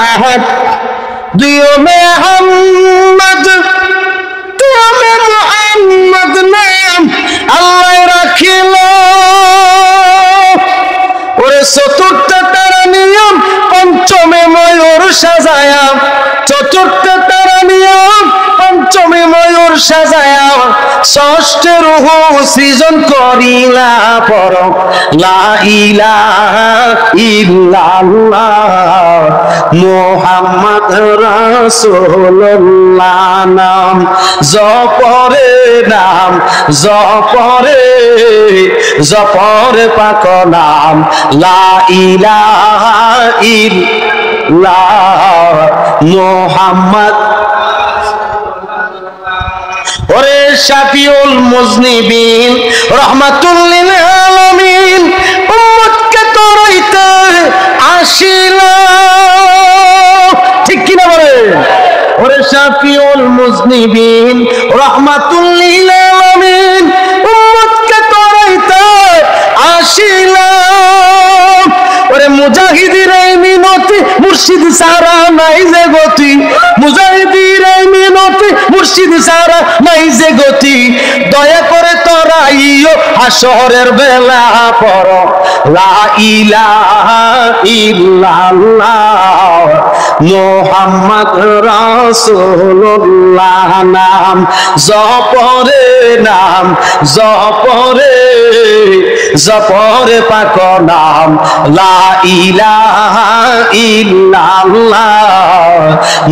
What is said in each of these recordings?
আহাদ দুইয়মে আহমদ দুইয়মে মুহাম্মদ নাম আল্লাহ রাখিল ওরে চতুর্থ তারা নিয়ম পঞ্চমে ময়ূর সাজায়া চতুর্থ তারা নিয়ম পঞ্চমে ময়ূর সাজায়া ষষ্ঠে রূহ সৃজন করিলা পর লা ইলাহা ইল্লাল্লাহ মুহাম্মদ রাসূলুল্লাহ নাম জপরে পাক নাম লা ইলাহা ইল্লাল্লাহ মুহাম্মদ ওরে শাফিউল মুজনিবিন রাহমাতুল লিল আলামিন উম্মতকে তরাইতে আসিলা ঠিক কি না বলে ওরে শাফিউল মুজনিবিন রাহমাতুল লিল আলামিন উম্মতকে তরাইতে আসিলা ওরে মুজাহিদের এই মিনতি মুর্শিদ সারা নাই যে গতি মুজাহিদের এই মিনতি মুর্শিদ সারা নাই যে গতি দয়া করে তরাইও হাসরের বেলা পর লা ইলাহা ইল্লাল্লাহ মুহাম্মদ রাসূলুল্লাহ নাম জপরে পাক নাম লা ইলাহা ইল্লাল্লাহ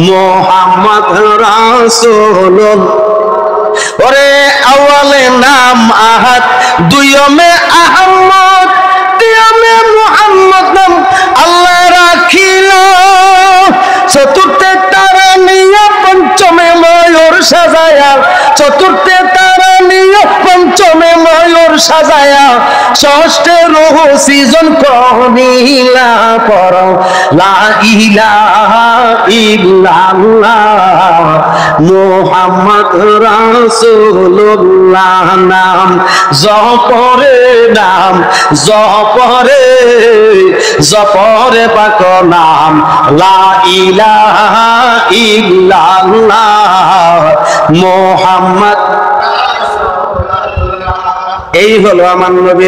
মুহাম্মদ রাসূলুল্লাহ ওরে আওয়ালে নাম আহাদ দুইয়মে আহমদ তিয়মে মুহাম্মদ নাম আল্লাহ রাখিল চতুর্থে তারা নিয়ে পঞ্চমে ময়ূর সাজায়া চতুর্থে তারা নিয়ে পঞ্চমে ময়ূর সাজায়া ষষ্ঠে রূহ সৃজন করিলা পর লা ইলাহা ইল্লাল্লাহ মুহাম্মদ রাসূলুল্লাহ নাম জপরে পাক নাম লা ইলাহা ইল্লাল্লাহ মুহাম্মদ এই হলো আমার নবীর